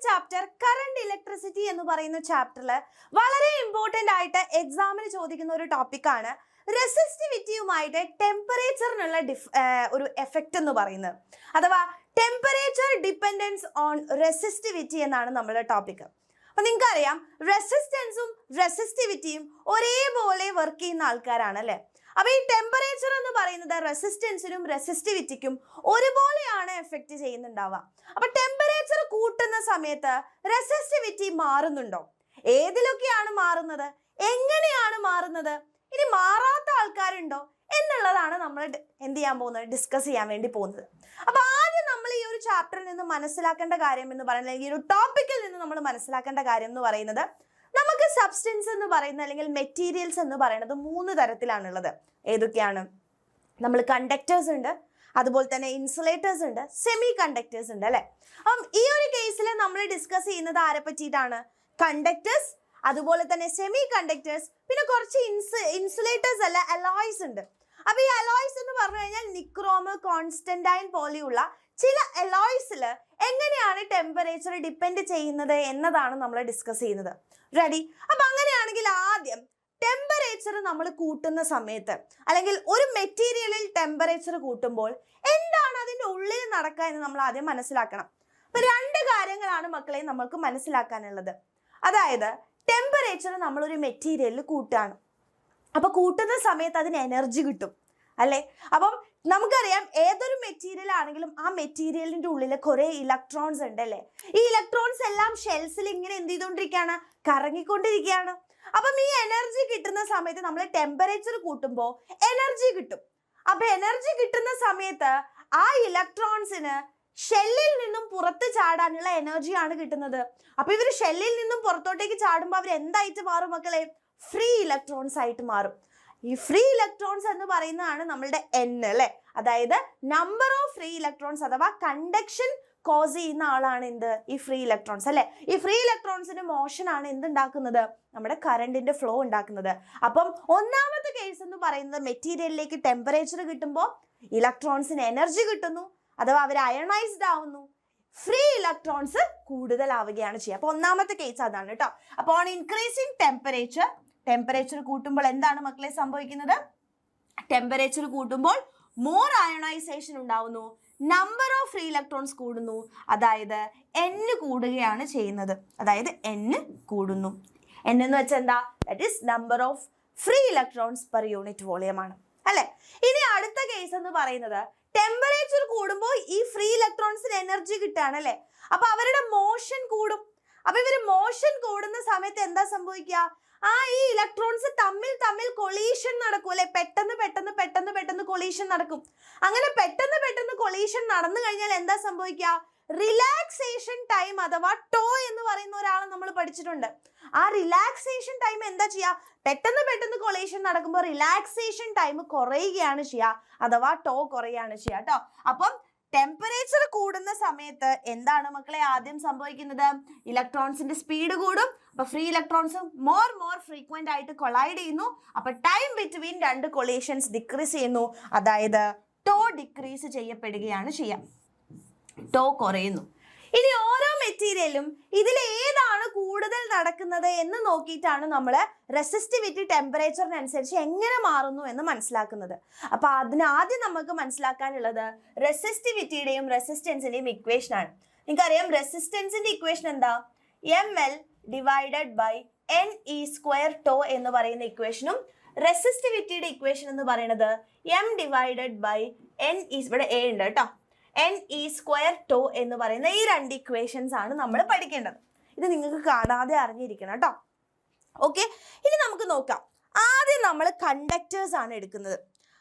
Chapter current electricity എന്ന് പറയുന്ന ചാപ്റ്ററിൽ വളരെ ഇമ്പോർട്ടന്റ് ആയിട്ട് എക്സാമിന് ചോദിക്കുന്ന ഒരു ടോപ്പിക്കാണ് റെസിസ്റ്റിവിറ്റിയുമായിട്ട് ടെമ്പറേച്ചറിനുള്ള ഒരു എഫക്റ്റ് എന്ന് പറയുന്നത്, അഥവാ ടെമ്പറേച്ചർ ഡിപ്പെൻഡൻസ് ഓൺ റെസിസ്റ്റിവിറ്റി എന്നാണ് നമ്മുടെ ടോപ്പിക്. അപ്പൊ നിങ്ങൾക്കറിയാം റെസിസ്റ്റൻസും റെസിസ്റ്റിവിറ്റിയും ഒരേപോലെ വർക്ക് ചെയ്യുന്ന ആൾക്കാരാണ് അല്ലെ. അപ്പൊ ഈ ടെമ്പറേച്ചർ എന്ന് പറയുന്നത് റെസിസ്റ്റൻസിനും റെസിസ്റ്റിവിറ്റിക്കും ഒരുപോലെയാണ് എഫക്റ്റ് ചെയ്യുന്നുണ്ടാവുക. അപ്പൊ ടെമ്പറേച്ചർ കൂട്ടുന്ന സമയത്ത് റെസിസ്റ്റിവിറ്റി മാറുന്നുണ്ടോ? ഏതിലൊക്കെയാണ് മാറുന്നത്? എങ്ങനെയാണ് മാറുന്നത്? ഇനി മാറാത്ത ആൾക്കാരുണ്ടോ എന്നുള്ളതാണ് നമ്മൾ എന്ത് ചെയ്യാൻ പോകുന്നത്, ഡിസ്കസ് ചെയ്യാൻ വേണ്ടി പോകുന്നത്. അപ്പൊ ആദ്യം നമ്മൾ ഈ ഒരു ചാപ്റ്ററിൽ നിന്ന് മനസ്സിലാക്കേണ്ട കാര്യം എന്ന് പറയുന്നത്, ഈ ഒരു ടോപ്പിക്കിൽ നിന്ന് നമ്മൾ മനസ്സിലാക്കേണ്ട കാര്യം എന്ന് പറയുന്നത്, നമുക്ക് സബ്സ്റ്റൻസ് എന്ന് പറയുന്നത് അല്ലെങ്കിൽ മെറ്റീരിയൽസ് എന്ന് പറയുന്നത് 3 തരത്തിലാണുള്ളത്. ഏതൊക്കെയാണ്? നമ്മൾ കണ്ടക്ടേഴ്സ് ഉണ്ട്, അതുപോലെ തന്നെ ഇൻസുലേറ്റേഴ്സ് ഉണ്ട്, സെമി കണ്ടക്ടേഴ്സ് ഉണ്ട് അല്ലെ. അപ്പം ഈ ഒരു കേസിൽ നമ്മൾ ഡിസ്കസ് ചെയ്യുന്നത് ആരെ പറ്റിയിട്ടാണ്? കണ്ടക്ടേഴ്സ്, അതുപോലെ തന്നെ സെമി കണ്ടക്ടേഴ്സ്, പിന്നെ കുറച്ച് ഇൻസുലേറ്റേഴ്സ് അല്ല അലോയ്സ് ഉണ്ട്. അപ്പൊ ഈ അലോയ്സ് എന്ന് പറഞ്ഞു കഴിഞ്ഞാൽ നിക്രോം, കോൺസ്റ്റന്റൈൻ പോലെയുള്ള ചില അലോയ്സിൽ എങ്ങനെയാണ് ടെമ്പറേച്ചർ ഡിപ്പെൻഡ് ചെയ്യുന്നത് എന്നതാണ് നമ്മൾ ഡിസ്കസ് ചെയ്യുന്നത്. റെഡി? അപ്പൊ അങ്ങനെയാണെങ്കിൽ ആദ്യം ടെമ്പറേച്ചർ നമ്മൾ കൂട്ടുന്ന സമയത്ത് അല്ലെങ്കിൽ ഒരു മെറ്റീരിയലിൽ ടെമ്പറേച്ചർ കൂട്ടുമ്പോൾ എന്താണ് അതിൻ്റെ ഉള്ളിൽ നടക്കുക എന്ന് നമ്മൾ ആദ്യം മനസ്സിലാക്കണം. അപ്പൊ 2 കാര്യങ്ങളാണ് മക്കളെ നമ്മൾക്ക് മനസ്സിലാക്കാനുള്ളത്. അതായത് ടെമ്പറേച്ചർ നമ്മളൊരു മെറ്റീരിയലിൽ കൂട്ടുകയാണ്. അപ്പൊ കൂട്ടുന്ന സമയത്ത് അതിന് എനർജി കിട്ടും അല്ലെ. അപ്പം നമുക്കറിയാം ഏതൊരു മെറ്റീരിയൽ ആണെങ്കിലും ആ മെറ്റീരിയലിന്റെ ഉള്ളിൽ കുറെ ഇലക്ട്രോൺസ് ഉണ്ട് അല്ലെ. ഈ ഇലക്ട്രോൺസ് എല്ലാം ഷെൽസിൽ ഇങ്ങനെ എന്ത് ചെയ്തുകൊണ്ടിരിക്കുകയാണ്? കറങ്ങിക്കൊണ്ടിരിക്കുകയാണ്. അപ്പം ഈ എനർജി കിട്ടുന്ന സമയത്ത് നമ്മൾ ടെമ്പറേച്ചർ കൂട്ടുമ്പോൾ എനർജി കിട്ടും. അപ്പൊ എനർജി കിട്ടുന്ന സമയത്ത് ആ ഇലക്ട്രോൺസിന് ഷെല്ലിൽ നിന്നും പുറത്ത് ചാടാനുള്ള എനർജിയാണ് കിട്ടുന്നത്. അപ്പൊ ഇവർ ഷെല്ലിൽ നിന്നും പുറത്തോട്ടേക്ക് ചാടുമ്പോൾ അവർ എന്തായിട്ട് മാറും മക്കളെ? ഫ്രീ ഇലക്ട്രോൺസ് ആയിട്ട് മാറും. ഈ ഫ്രീ ഇലക്ട്രോൺസ് എന്ന് പറയുന്നതാണ് നമ്മളുടെ N അല്ലെ. അതായത് നമ്പർ ഓഫ് ഫ്രീ ഇലക്ട്രോൺസ് അഥവാ കണ്ടക്ഷൻ കോസ് ചെയ്യുന്ന ആളാണ് എന്ത്? ഈ ഫ്രീ ഇലക്ട്രോൺസ് അല്ലെ. ഈ ഫ്രീ ഇലക്ട്രോൺസിന്റെ മോഷൻ ആണ് എന്തുണ്ടാക്കുന്നത്? നമ്മുടെ കറണ്ടിന്റെ ഫ്ലോ ഉണ്ടാക്കുന്നത്. അപ്പം ഒന്നാമത്തെ കേസ് എന്ന് പറയുന്നത് മെറ്റീരിയലിലേക്ക് ടെമ്പറേച്ചർ കിട്ടുമ്പോൾ ഇലക്ട്രോൺസിന് എനർജി കിട്ടുന്നു, അഥവാ അവർ അയണൈസ്ഡ് ആവുന്നു, ഫ്രീ ഇലക്ട്രോൺസ് കൂടുതലാവുകയാണ് ചെയ്യുക. അപ്പൊ ഒന്നാമത്തെ കേസ് അതാണ് കേട്ടോ. അപ്പോൾ ഓൺ ഇൻക്രീസിങ് ടെമ്പറേച്ചർ കൂട്ടുമ്പോൾ എന്താണ് മക്കളെ സംഭവിക്കുന്നത്? ടെമ്പറേച്ചർ കൂട്ടുമ്പോൾ മോർ അയണൈസേഷൻ ഉണ്ടാവുന്നു, നമ്പർ ഓഫ് ഫ്രീ ഇലക്ട്രോൺസ് കൂടുന്നു, അതായത് N കൂടുകയാണ് ചെയ്യുന്നത്. അതായത് N കൂടുന്നു. N എന്ന് വെച്ചാൽ എന്താ? That is number of free electrons per unit volume ആണ് അല്ലെ. ഇനി അടുത്ത കേസ് എന്ന് പറയുന്നത് ടെമ്പറേച്ചർ കൂടുമ്പോൾ ഈ ഫ്രീ ഇലക്ട്രോൺസിന് എനർജി കിട്ടുകയാണ് അല്ലെ. അപ്പൊ അവരുടെ മോഷൻ കൂടും. അപ്പൊ ഇവര് മോഷൻ കൂടുന്ന സമയത്ത് എന്താ സംഭവിക്കുക? ഈ ഇലക്ട്രോൺസ് തമ്മിൽ കൊളീഷൻ നടക്കും അല്ലെ. പെട്ടെന്ന് കൊളീഷൻ നടക്കും. അങ്ങനെ പെട്ടെന്ന് കൊളീഷൻ നടന്നു കഴിഞ്ഞാൽ എന്താ സംഭവിക്കുക? റിലാക്സേഷൻ ടൈം അഥവാ ടോ എന്ന് പറയുന്ന ഒരാളെ നമ്മൾ പഠിച്ചിട്ടുണ്ട്. ആ റിലാക്സേഷൻ ടൈം എന്താ ചെയ്യുക? പെട്ടെന്ന് കൊളീഷൻ നടക്കുമ്പോൾ റിലാക്സേഷൻ ടൈം കുറയുകയാണ് ചെയ്യുക, അഥവാ ടോ കുറയുകയാണ് ചെയ്യുക കേട്ടോ. അപ്പം ടെമ്പറേച്ചർ കൂടുന്ന സമയത്ത് എന്താണ് മക്കളെ ആദ്യം സംഭവിക്കുന്നത്? ഇലക്ട്രോൺസിന്റെ സ്പീഡ് കൂടും. അപ്പൊ ഫ്രീ ഇലക്ട്രോൺസ് മോർ ഫ്രീക്വന്റ് ആയിട്ട് കൊളൈഡ് ചെയ്യുന്നു. അപ്പൊ ടൈം ബിറ്റ്വീൻ 2 കൊളീഷൻസ് ഡിക്രീസ് ചെയ്യുന്നു, അതായത് ടോ ഡിക്രീസ് ചെയ്യപ്പെടുകയാണ് ചെയ്യുക, ടോ കുറയുന്നു. ഇനി ഓരോ മെറ്റീരിയലും ഇതിൽ ഏതാണ് കൂടുതൽ നടക്കുന്നത് എന്ന് നോക്കിയിട്ടാണ് നമ്മൾ റെസിസ്റ്റിവിറ്റി ടെമ്പറേച്ചറിനനുസരിച്ച് എങ്ങനെ മാറുന്നു എന്ന് മനസ്സിലാക്കുന്നത്. അപ്പൊ അതിനാദ്യം നമുക്ക് മനസ്സിലാക്കാനുള്ളത് റെസിസ്റ്റിവിറ്റിയുടെയും റെസിസ്റ്റൻസിന്റെയും ഇക്വേഷൻ ആണ്. നിങ്ങൾക്കറിയാം റെസിസ്റ്റൻസിന്റെ ഇക്വേഷൻ എന്താ? ML divided by NE² to എന്ന് പറയുന്ന ഇക്വേഷനും റെസിസ്റ്റിവിറ്റിയുടെ ഇക്വേഷൻ എന്ന് പറയുന്നത് M ഡിവൈഡഡ് ബൈ NE, ഇവിടെ A ഉണ്ട് കേട്ടോ, NE² ടോ എന്ന് പറയുന്ന ഈ 2 ഇക്വേഷൻസ് ആണ് നമ്മൾ പഠിക്കേണ്ടത്. ഇത് നിങ്ങൾക്ക് കാണാതെ അറിഞ്ഞിരിക്കണം കേട്ടോ. ഓക്കെ, ഇനി നമുക്ക് നോക്കാം. ആദ്യം നമ്മൾ കണ്ടക്ടേഴ്സ് ആണ് എടുക്കുന്നത്.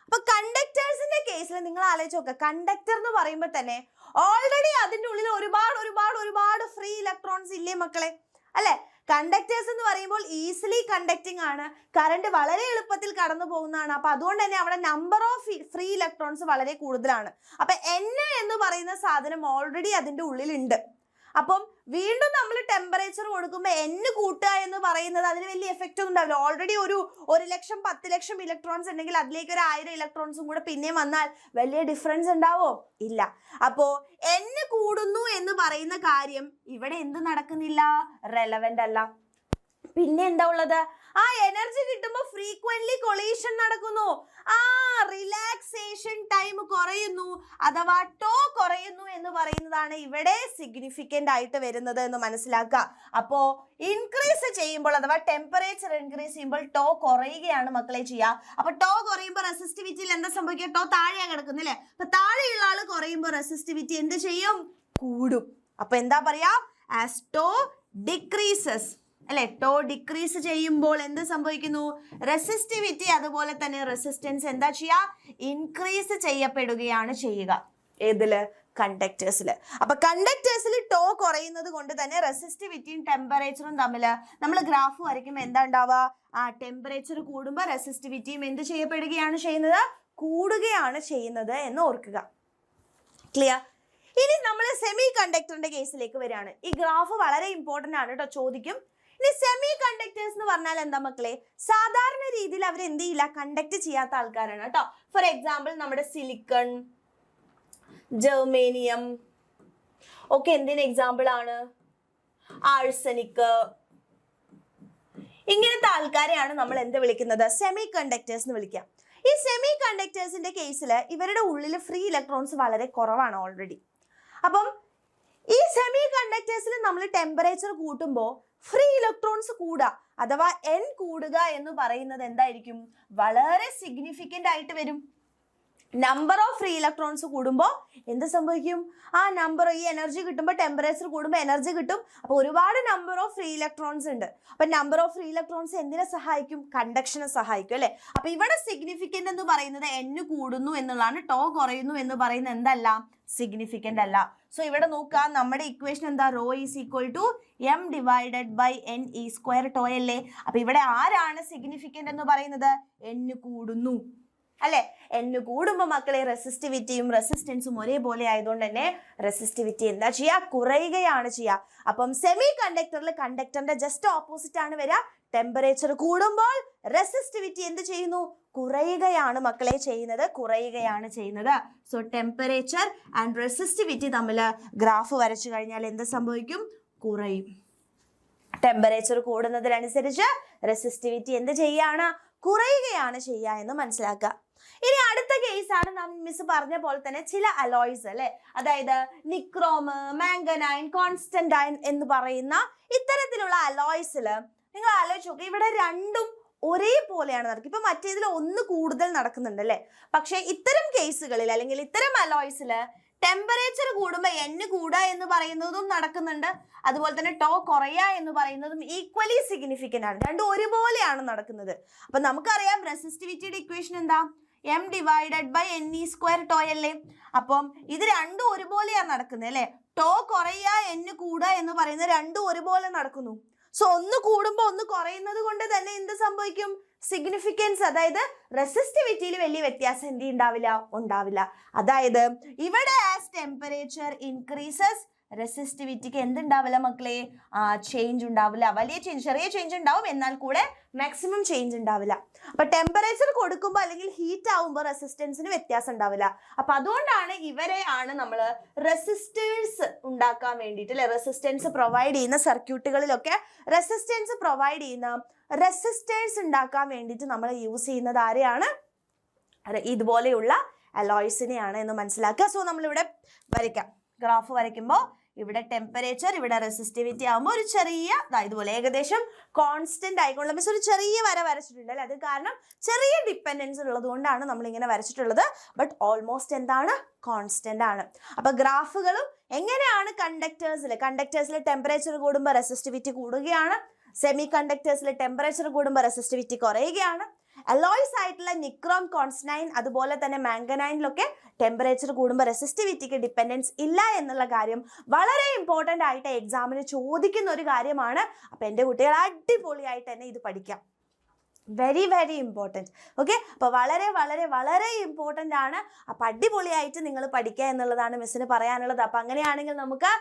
അപ്പൊ കണ്ടക്ടേഴ്സിന്റെ കേസിൽ നിങ്ങൾ ആലോചിച്ച് നോക്കുക. കണ്ടക്ടർ എന്ന് പറയുമ്പോൾ തന്നെ ഓൾറെഡി അതിൻ്റെ ഉള്ളിൽ ഒരുപാട് ഫ്രീ ഇലക്ട്രോൺസ് ഇല്ലേ മക്കളെ അല്ലെ. കണ്ടക്ടേഴ്സ് എന്ന് പറയുമ്പോൾ ഈസിലി കണ്ടക്ടിങ് ആണ്, കറണ്ട് വളരെ എളുപ്പത്തിൽ കടന്നു പോകുന്നതാണ്. അപ്പൊ അതുകൊണ്ട് തന്നെ അവിടെ നമ്പർ ഓഫ് ഫ്രീ ഇലക്ട്രോൺസ് വളരെ കൂടുതലാണ്. അപ്പൊ N എന്ന് പറയുന്ന സാധനം ഓൾറെഡി അതിൻ്റെ ഉള്ളിലുണ്ട്. അപ്പം വീണ്ടും നമ്മൾ ടെമ്പറേച്ചർ കൊടുക്കുമ്പോൾ n കൂട്ടുക എന്ന് പറയുന്നത് അതിന് വലിയ എഫക്റ്റ് ഒന്നും ഉണ്ടാവില്ല. ഓൾറെഡി ഒരു 1,00,000 10,00,000 ഇലക്ട്രോൺസ് ഉണ്ടെങ്കിൽ അതിലേക്ക് ഒരു 1000 ഇലക്ട്രോൺസും കൂടെ പിന്നെയും വന്നാൽ വലിയ ഡിഫറൻസ് ഉണ്ടാവോ? ഇല്ല. അപ്പോ n കൂടുന്നു എന്ന് പറയുന്ന കാര്യം ഇവിടെ എന്ത് നടക്കുന്നില്ല? റെലവെന്റ് അല്ല. പിന്നെ എന്താ ഉള്ളത്? ആ എനർജി കിട്ടുമ്പോൾ ഫ്രീക്വന്റ്ലി കൊളീഷൻ നടക്കുന്നു, റിലാക്സേഷൻ ടൈം കുറയുന്നു, അഥവാ ടോ കുറയുന്നു എന്ന് പറയുന്നതാണ് ഇവിടെ സിഗ്നിഫിക്കന്റ് ആയിട്ട് വരുന്നത് എന്ന് മനസ്സിലാക്കുക. അപ്പോ ഇൻക്രീസ് ചെയ്യുമ്പോൾ അഥവാ ടെമ്പറേച്ചർ ഇൻക്രീസ് ചെയ്യുമ്പോൾ ടോ കുറയുകയാണ് മക്കളെ ചെയ്യുക. അപ്പൊ ടോ കുറയുമ്പോൾ റെസിസ്റ്റിവിറ്റിയിൽ എന്താ സംഭവിക്കുക? ടോ താഴെയാണ് കിടക്കുന്നില്ലേ? അപ്പൊ താഴെയുള്ള ആള് കുറയുമ്പോൾ റെസിസ്റ്റിവിറ്റി എന്ത് ചെയ്യും? കൂടും. അപ്പൊ എന്താ പറയാ? ആസ് ടോ ഡിക്രീസസ് അല്ലെ, ടോ ഡിക്രീസ് ചെയ്യുമ്പോൾ എന്ത് സംഭവിക്കുന്നു? റെസിസ്റ്റിവിറ്റി അതുപോലെ തന്നെ റെസിസ്റ്റൻസ് എന്താ ചെയ്യുക? ഇൻക്രീസ് ചെയ്യപ്പെടുകയാണ് ചെയ്യുക. ഏതില്? കണ്ടക്ടേഴ്സിൽ. അപ്പൊ കണ്ടക്ടേഴ്സിൽ ടോ കുറയുന്നത് കൊണ്ട് തന്നെ റെസിസ്റ്റിവിറ്റിയും ടെമ്പറേച്ചറും തമ്മിൽ നമ്മൾ ഗ്രാഫ് വരയ്ക്കുമ്പോൾ എന്താ ഉണ്ടാവുക? ടെമ്പറേച്ചർ കൂടുമ്പോൾ റെസിസ്റ്റിവിറ്റിയും എന്ത് ചെയ്യപ്പെടുകയാണ് ചെയ്യുന്നത്? കൂടുകയാണ് ചെയ്യുന്നത് എന്ന് ഓർക്കുക. ക്ലിയർ? ഇനി നമ്മൾ സെമി കണ്ടക്ടറിന്റെ കേസിലേക്ക് വരികയാണ്. ഈ ഗ്രാഫ് വളരെ ഇമ്പോർട്ടന്റ് ആണ് കേട്ടോ, ചോദിക്കും. ഇനി സെമി കണ്ടക്ടേഴ്സ് എന്ന് പറഞ്ഞാൽ എന്താ മക്കളെ? സാധാരണ രീതിയിൽ അവർ എന്ത് ചെയ്യില്ല? കണ്ടക്ട് ചെയ്യാത്ത ആൾക്കാരാണ് കേട്ടോ. ഫോർ എക്സാമ്പിൾ നമ്മുടെ സിലിക്കൺ, ജർമേനിയം ഒക്കെ എന്തിന് എക്സാമ്പിൾ ആണ്? ആഴ്സനിക്, ഇങ്ങനത്തെ ആൾക്കാരെയാണ് നമ്മൾ എന്ത് വിളിക്കുന്നത്? സെമി കണ്ടക്ടേഴ്സ് എന്ന് വിളിക്കുക. ഈ സെമി കണ്ടക്ടേഴ്സിന്റെ കേസിൽ ഇവരുടെ ഉള്ളിൽ ഫ്രീ ഇലക്ട്രോൺസ് വളരെ കുറവാണ് ഓൾറെഡി. അപ്പം ഈ സെമി കണ്ടക്ടേഴ്സിൽ നമ്മൾ ടെമ്പറേച്ചർ കൂട്ടുമ്പോൾ ഫ്രീ ഇലക്ട്രോൺസ് കൂടുക അഥവാ n കൂടുക എന്ന് പറയുന്നത് എന്തായിരിക്കും? വളരെ സിഗ്നിഫിക്കന്റ് ആയിട്ട് വരും. നമ്പർ ഓഫ് ഫ്രീ ഇലക്ട്രോൺസ് കൂടുമ്പോൾ എന്ത് സംഭവിക്കും? ആ നമ്പർ, ഈ എനർജി കിട്ടുമ്പോൾ ടെമ്പറേച്ചർ കൂടുമ്പോൾ എനർജി കിട്ടും. അപ്പൊ ഒരുപാട് നമ്പർ ഓഫ് ഫ്രീ ഇലക്ട്രോൺസ് ഉണ്ട്. അപ്പൊ നമ്പർ ഓഫ് ഫ്രീ ഇലക്ട്രോൺസ് എന്തിനെ സഹായിക്കും? കണ്ടക്ഷനെ സഹായിക്കും അല്ലെ? അപ്പൊ ഇവിടെ സിഗ്നിഫിക്കന്റ് എന്ന് പറയുന്നത് n കൂടുന്നു എന്നുള്ളതാണ്. ടോ കുറയുന്നു എന്ന് പറയുന്നത് എന്തല്ല? സിഗ്നിഫിക്കന്റ് അല്ല. സോ ഇവിടെ നോക്കുക, നമ്മുടെ ഇക്വേഷൻ എന്താ? Rho is equal to m divided by n e square tau അല്ലേ? അപ്പൊ ഇവിടെ ആരാണ് സിഗ്നിഫിക്കന്റ് എന്ന് പറയുന്നത്? n കൂടുന്നു അല്ലെ? n കൂടുമ്പോൾ മക്കളെ റെസിസ്റ്റിവിറ്റിയും റെസിസ്റ്റൻസും ഒരേപോലെ ആയതുകൊണ്ട് തന്നെ റെസിസ്റ്റിവിറ്റി എന്താ ചെയ്യുക? കുറയുകയാണ് ചെയ്യുക. അപ്പം സെമി കണ്ടക്ടറിൽ കണ്ടക്ടറിന്റെ ജസ്റ്റ് ഓപ്പോസിറ്റ് ആണ് വരിക. ടെമ്പറേച്ചർ കൂടുമ്പോൾ റെസിസ്റ്റിവിറ്റി എന്ത് ചെയ്യുന്നു? കുറയുകയാണ് മക്കളെ ചെയ്യുന്നത്, കുറയുകയാണ് ചെയ്യുന്നത്. സോ ടെമ്പറേച്ചർ ആൻഡ് റെസിസ്റ്റിവിറ്റി തമ്മിൽ ഗ്രാഫ് വരച്ചു കഴിഞ്ഞാൽ എന്ത് സംഭവിക്കും? കുറയും. ടെമ്പറേച്ചർ കൂടുന്നതിനനുസരിച്ച് റെസിസ്റ്റിവിറ്റി എന്ത് ചെയ്യാണ്? കുറയുകയാണ് ചെയ്യുക എന്ന് മനസ്സിലാക്കുക. ഇനി അടുത്ത കേസാണ് മിസ് പറഞ്ഞ പോലെ തന്നെ ചില അലോയ്സ് അല്ലെ, അതായത് നിക്രോം, മാംഗനൈൻ, കോൺസ്റ്റന്റൈൻ എന്ന് പറയുന്ന ഇത്തരത്തിലുള്ള അലോയ്സിൽ നിങ്ങൾ ആലോചിച്ച് നോക്കുക, ഇവിടെ രണ്ടും ഒരേപോലെയാണ് നടക്കുക. ഇപ്പൊ മറ്റേതിൽ ഒന്ന് കൂടുതൽ നടക്കുന്നുണ്ട് അല്ലെ, പക്ഷെ ഇത്തരം കേസുകളിൽ അല്ലെങ്കിൽ ഇത്തരം അലോയ്സിൽ ടെമ്പറേച്ചർ കൂടുമ്പോൾ n കൂടുക എന്ന് പറയുന്നതും നടക്കുന്നുണ്ട്, അതുപോലെ തന്നെ ടോ കുറയുക എന്ന് പറയുന്നതും ഈക്വലി സിഗ്നിഫിക്കന്റ് ആണ്. രണ്ടും ഒരുപോലെയാണ് നടക്കുന്നത്. അപ്പൊ നമുക്കറിയാം റെസിസ്റ്റിവിറ്റിയുടെ ഇക്വേഷൻ എന്താ? m divided by n e square tau അല്ലേ? അപ്പം ഇത് രണ്ടും ഒരുപോലെയാണ് നടക്കുന്നത് അല്ലെ? ടോ കുറയുക n കൂടുക എന്ന് പറയുന്നത് രണ്ടും ഒരുപോലെ നടക്കുന്നു. സോ ഒന്ന് കൂടുമ്പോൾ ഒന്ന് കുറയുന്നത് കൊണ്ട് തന്നെ എന്ത് സംഭവിക്കും? സിഗ്നിഫിക്കൻസ്, അതായത് റെസിസ്റ്റിവിറ്റിയിൽ വലിയ വ്യത്യാസം എന്ത് ഉണ്ടാവില്ല? ഉണ്ടാവില്ല. അതായത് ഇവിടെ ആസ് ടെമ്പറേച്ചർ ഇൻക്രീസസ് റെസിസ്റ്റിവിറ്റിക്ക് എന്തുണ്ടാവില്ല മക്കളെ? ചേഞ്ച് ഉണ്ടാവില്ല. വലിയ ചേഞ്ച്, ചെറിയ ചേഞ്ച് ഉണ്ടാവും, എന്നാൽ കൂടെ മാക്സിമം ചേഞ്ച് ഉണ്ടാവില്ല. അപ്പൊ ടെമ്പറേച്ചർ കൊടുക്കുമ്പോൾ അല്ലെങ്കിൽ ഹീറ്റ് ആവുമ്പോൾ റെസിസ്റ്റൻസിന് വ്യത്യാസം ഉണ്ടാവില്ല. അപ്പൊ അതുകൊണ്ടാണ് ഇവരെ ആണ് നമ്മൾ റെസിസ്റ്റേഴ്സ് ഉണ്ടാക്കാൻ വേണ്ടിയിട്ട് അല്ലെ, റെസിസ്റ്റൻസ് പ്രൊവൈഡ് ചെയ്യുന്ന സർക്യൂട്ടുകളിലൊക്കെ റെസിസ്റ്റൻസ് പ്രൊവൈഡ് ചെയ്യുന്ന റെസിസ്റ്റേഴ്സ് ഉണ്ടാക്കാൻ വേണ്ടിയിട്ട് നമ്മൾ യൂസ് ചെയ്യുന്നത് ആരെയാണ്? ഇതുപോലെയുള്ള അലോയ്സിനെയാണ് എന്ന് മനസ്സിലാക്കുക. സോ നമ്മളിവിടെ വരയ്ക്കാം, ഗ്രാഫ് വരയ്ക്കുമ്പോൾ ഇവിടെ ടെമ്പറേച്ചർ, ഇവിടെ റെസിസ്റ്റിവിറ്റി ആകുമ്പോൾ ഒരു ചെറിയ ഇതുപോലെ ഏകദേശം കോൺസ്റ്റന്റ് ആയിക്കൊള്ളും. മീൻസ് ഒരു ചെറിയ വര വരച്ചിട്ടുണ്ട് അല്ലെ, അത് കാരണം ചെറിയ ഡിപ്പെൻഡൻസ് ഉള്ളത് കൊണ്ടാണ് നമ്മൾ ഇങ്ങനെ വരച്ചിട്ടുള്ളത്. ബട്ട് ഓൾമോസ്റ്റ് എന്താണ്? കോൺസ്റ്റന്റ് ആണ്. അപ്പൊ ഗ്രാഫുകളും എങ്ങനെയാണ്? കണ്ടക്ടേഴ്സിൽ ടെമ്പറേച്ചർ കൂടുമ്പോൾ റെസിസ്റ്റിവിറ്റി കൂടുകയാണ്, സെമി കണ്ടക്ടേഴ്സിൽ ടെമ്പറേച്ചർ കൂടുമ്പോൾ റെസിസ്റ്റിവിറ്റി കുറയുകയാണ്. അലോയ്സ് ആയിട്ടുള്ള നിക്രോം, കോൺസ്റ്റന്റൈൻ അതുപോലെ തന്നെ മാംഗനൈനിലൊക്കെ ടെമ്പറേച്ചർ കൂടുമ്പോൾ റെസിസ്റ്റിവിറ്റിക്ക് ഡിപ്പെൻഡൻസ് ഇല്ല എന്നുള്ള കാര്യം വളരെ ഇമ്പോർട്ടൻ്റ് ആയിട്ട് എക്സാമിന് ചോദിക്കുന്ന ഒരു കാര്യമാണ്. അപ്പം എൻ്റെ കുട്ടികൾ അടിപൊളിയായിട്ട് തന്നെ ഇത് പഠിക്കാം. Very very important. ഓക്കെ, അപ്പോൾ വളരെ വളരെ വളരെ ഇമ്പോർട്ടൻ്റ് ആണ്. അപ്പം അടിപൊളിയായിട്ട് നിങ്ങൾ പഠിക്കുക എന്നുള്ളതാണ് മിസ്സിന് പറയാനുള്ളത്. അപ്പം അങ്ങനെയാണെങ്കിൽ നമുക്ക്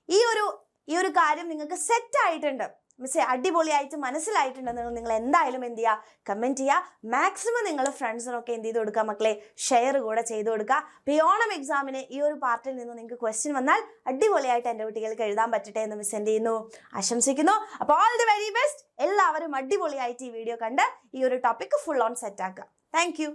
ഈ ഒരു കാര്യം നിങ്ങൾക്ക് സെറ്റ് ആയിട്ടുണ്ട്, മിസ്സേ അടിപൊളിയായിട്ട് മനസ്സിലായിട്ടുണ്ടെന്ന് നിങ്ങൾ എന്തായാലും എന്ത് ചെയ്യുക, കമൻറ്റ് ചെയ്യുക. മാക്സിമം നിങ്ങൾ ഫ്രണ്ട്സിനൊക്കെ എന്ത് ചെയ്ത് കൊടുക്കുക മക്കളെ, ഷെയർ കൂടെ ചെയ്ത് കൊടുക്കുക. അപ്പോൾ ഈ ഓണം എക്സാമിന് ഈ ഒരു പാർട്ടിൽ നിന്ന് നിങ്ങൾക്ക് ക്വസ്റ്റ്യൻ വന്നാൽ അടിപൊളിയായിട്ട് എൻ്റെ കുട്ടികൾക്ക് എഴുതാൻ പറ്റട്ടെ എന്ന് മിസ് എന്ത് ചെയ്യുന്നു, ആശംസിക്കുന്നു. അപ്പോൾ ഓൾ ദി വെരി ബെസ്റ്റ്. എല്ലാവരും അടിപൊളിയായിട്ട് ഈ വീഡിയോ കണ്ട് ഈ ഒരു ടോപ്പിക്ക് ഫുൾ ഓൺ സെറ്റ് ആക്കുക. Thank you.